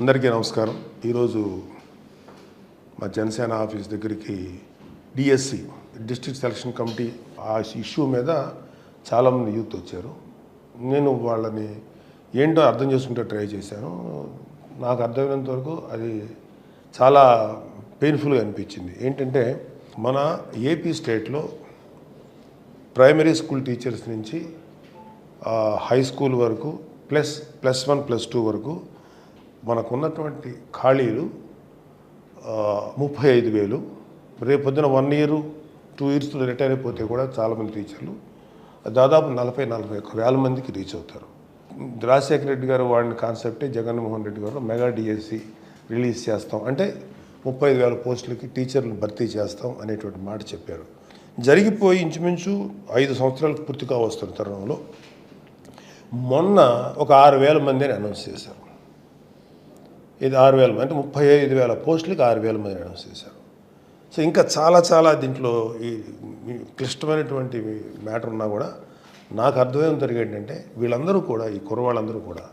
అందరికీ నమస్కారం. ఈరోజు మా జనసేన ఆఫీస్ దగ్గరికి డిఎస్సి డిస్ట్రిక్ట్ సెలక్షన్ కమిటీ ఆ ఇష్యూ మీద చాలామంది యూత్ వచ్చారు. నేను వాళ్ళని ఏంటో అర్థం చేసుకుంటే ట్రై చేశాను. నాకు అర్థమైనంత వరకు అది చాలా పెయిన్ఫుల్గా అనిపించింది. ఏంటంటే మన ఏపీ స్టేట్లో ప్రైమరీ స్కూల్ టీచర్స్ నుంచి హై స్కూల్ వరకు ప్లస్ 1 ప్లస్ 2 వరకు మనకున్నటువంటి ఖాళీలు 35,000. రేపొద్దున 1 ఇయర్ 2 ఇయర్స్లో రిటైర్ అయిపోతే కూడా చాలామంది టీచర్లు దాదాపు 40,000 మందికి రీచ్ అవుతారు. రాజశేఖర రెడ్డి గారు వాడిన కాన్సెప్టే జగన్మోహన్ రెడ్డి గారు మెగా డిఎస్సి రిలీజ్ చేస్తాం అంటే 35,000 పోస్టులకి టీచర్లు భర్తీ చేస్తాం అనేటువంటి మాట చెప్పారు. జరిగిపోయి ఇంచుమించు 5 సంవత్సరాలకు పూర్తిగా వస్తున్న తరుణంలో మొన్న ఒక 6,000 మందిని అనౌన్స్ చేశారు. ఇది 6,000 అంటే 35,000 పోస్టులకి 6,000 మందిని అనౌన్స్ చేశారు. సో ఇంకా చాలా దీంట్లో ఈ క్లిష్టమైనటువంటి మ్యాటర్ ఉన్నా కూడా నాకు అర్థమేం జరిగేంటంటే వీళ్ళందరూ కూడా ఈ కుర్రవాళ్ళందరూ కూడా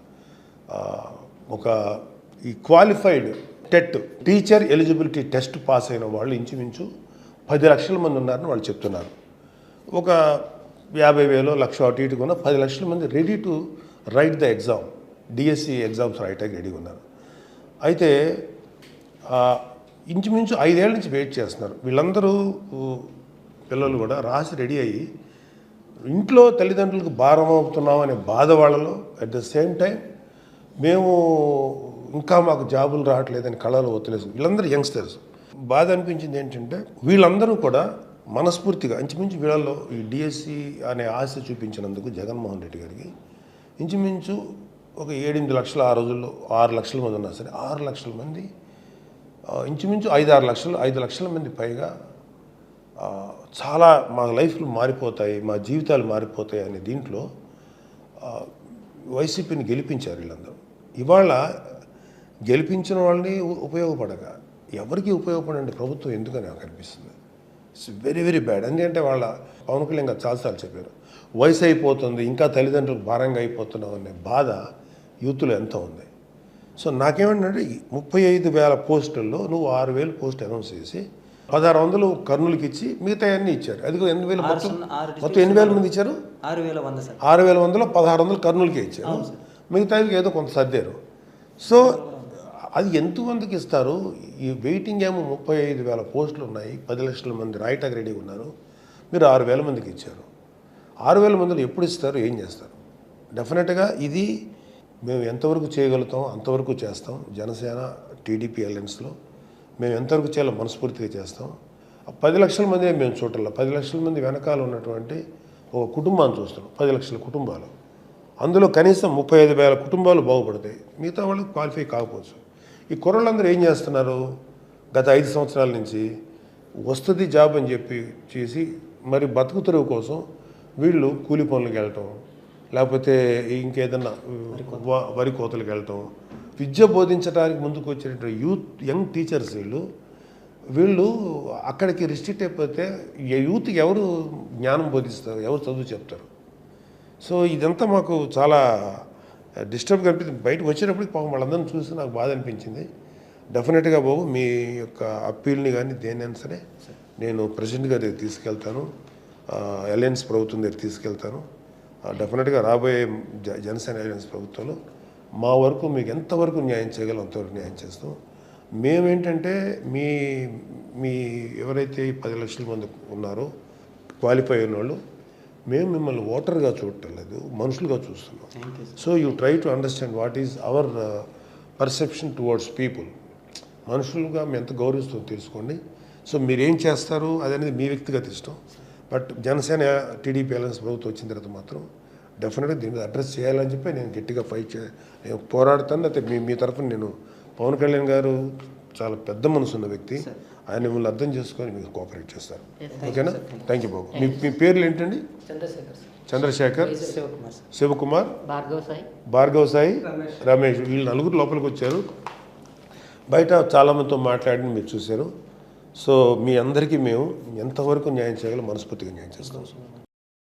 ఒక ఈ qualified TET teacher eligibility test pass అయిన వాళ్ళు ఇంచుమించు 10 లక్షల మంది ఉన్నారని వాళ్ళు చెప్తున్నారు. ఒక 50,000 లక్ష అటు ఇటు కూడా 10 లక్షల మంది ready to right the exam, DSC exams రైట్కి రెడీగా ఉన్నారు. అయితే ఇంచుమించు 5 ఏళ్ళ నుంచి వెయిట్ చేస్తున్నారు. వీళ్ళందరూ పిల్లలు కూడా రాసి రెడీ అయ్యి ఇంట్లో తల్లిదండ్రులకు భారం అవుతున్నాం అనే బాధ వాళ్ళలో అట్ ద సేమ్ టైం మేము ఇంకా మాకు జాబులు రావట్లేదని కళలు ఒత్తిలేసు వీళ్ళందరూ యంగ్స్టర్స్. బాధ అనిపించింది ఏంటంటే వీళ్ళందరూ కూడా మనస్ఫూర్తిగా ఇంచుమించు వీళ్ళల్లో ఈ డిఎస్సి అనే ఆశ చూపించినందుకు జగన్మోహన్ రెడ్డి గారికి ఇంచుమించు ఒక 7-8 లక్షలు ఆ రోజుల్లో 6 లక్షల మంది ఉన్నారు సరే 6 లక్షల మంది ఇంచుమించు 5 లక్షల మంది పైగా చాలా మా లైఫ్లు మారిపోతాయి, మా జీవితాలు మారిపోతాయి అనే దీంట్లో వైసీపీని గెలిపించారు వీళ్ళందరూ. ఇవాళ గెలిపించిన వాళ్ళని ఉపయోగపడక ఎవరికి ఉపయోగపడండి ప్రభుత్వం ఎందుకని నాకు అనిపిస్తుంది. It's very bad. ఎందుకంటే వాళ్ళ పవన్ కళ్యాణ్ గారు చాలాసార్లు చెప్పారు వయసు అయిపోతుంది ఇంకా తల్లిదండ్రులకు భారంగా అయిపోతున్నాం అనే బాధ యూత్లో ఎంత ఉంది. సో నాకేమంటే 35,000 పోస్టుల్లో నువ్వు 6,000 పోస్టులు అనౌన్స్ చేసి 1,600 కర్నూలుకి ఇచ్చి మిగతా అన్నీ ఇచ్చారు. అది 8,000 మొత్తం 8,000 మంది ఇచ్చారు. 6,100లో 1,600 కర్నూలుకే ఇచ్చారు. మిగతా ఏదో కొంత సర్దారు. సో అది ఎంతమందికి ఇస్తారు? ఈ వెయిటింగ్ ఏమో 35,000 పోస్టులు ఉన్నాయి, 10 లక్షల మంది రాయటానికి రెడీగా ఉన్నారు. మీరు 6,000 మందికి ఇచ్చారు. 6,000 మందిని ఎప్పుడు ఇస్తారు, ఏం చేస్తారు? డెఫినెట్గా ఇది మేము ఎంతవరకు చేయగలుగుతాం అంతవరకు చేస్తాం. జనసేన టీడీపీ అలయన్స్లో మేము ఎంతవరకు చేయాలో మనస్ఫూర్తిగా చేస్తాం. 10 లక్షల మంది మేము చూడాలి. 10 లక్షల మంది వెనకాల ఉన్నటువంటి ఒక కుటుంబాన్ని చూస్తున్నాం. 10 లక్షల కుటుంబాలు, అందులో కనీసం 35,000 కుటుంబాలు బాగుపడతాయి. మిగతా వాళ్ళకి క్వాలిఫై కాకపోవచ్చు. ఈ కుర్రలందరూ ఏం చేస్తున్నారు? గత 5 సంవత్సరాల నుంచి వస్తుంది జాబ్ అని చెప్పి చేసి మరి బతుకు తెరువు కోసం వీళ్ళు కూలి పనులకు వెళ్ళటం, లేకపోతే ఇంకేదన్నా వరి కోతలకు వెళ్ళటం, విద్య బోధించడానికి ముందుకు వచ్చినటువంటి యంగ్ టీచర్స్ వీళ్ళు అక్కడికి రిస్ట్రిక్ట్ అయిపోతే యూత్కి ఎవరు జ్ఞానం బోధిస్తారు, ఎవరు చదువు చెప్తారు? సో ఇదంతా మాకు చాలా డిస్టర్బ్గా అనిపించింది. బయటకు వచ్చేటప్పటికి పాపం వాళ్ళందరినీ చూసి నాకు బాధ అనిపించింది. డెఫినెట్గా బాబు మీ యొక్క అప్పీల్ని కానీ దేన్నైనా సరే నేను ప్రెసిడెంట్ గారి దగ్గర తీసుకెళ్తాను, అలయన్స్ ప్రభుత్వం దగ్గర తీసుకెళ్తాను. డెఫినెట్గా రాబోయే జనసేన అలయన్స్ ప్రభుత్వంలో మా వరకు మీకు ఎంతవరకు న్యాయం చేయగలం అంతవరకు న్యాయం చేస్తాం. మేమేంటంటే మీ ఎవరైతే 10 లక్షల మంది ఉన్నారో క్వాలిఫై అయిన వాళ్ళు మేము మిమ్మల్ని ఓటర్గా చూడటం లేదు, మనుషులుగా చూస్తున్నాం. So you try to understand what is our perception towards people. మనుషులుగా మేము ఎంత గౌరవిస్తామో తెలుసుకోండి. సో మీరేం చేస్తారు అదనేది మీ వ్యక్తిగత ఇష్టం. బట్ జనసేన టీడీపీ అలయన్స్ ప్రభుత్వం వచ్చిన తర్వాత మాత్రం డెఫినెట్గా దీన్ని అడ్రస్ చేయాలని చెప్పి నేను గట్టిగా నేను పోరాడుతాను. అయితే మీ తరఫున నేను పవన్ కళ్యాణ్ గారు చాలా పెద్ద మనసు ఉన్న వ్యక్తి, ఆయన మిమ్మల్ని అర్థం చేసుకొని మీకు కోఆపరేట్ చేస్తారు. ఓకేనా? థ్యాంక్ యూ బాబు. మీ పేర్లు ఏంటండి? చంద్రశేఖర్, శివకుమార్, భార్గవ్ సాయి, రమేష్. వీళ్ళు 4 లోపలికి వచ్చారు. బయట చాలామందితో మాట్లాడి మీరు చూశారు. సో మీ అందరికీ మేము ఎంతవరకు న్యాయం చేయగలం మనస్ఫూర్తిగా న్యాయం చేస్తాం.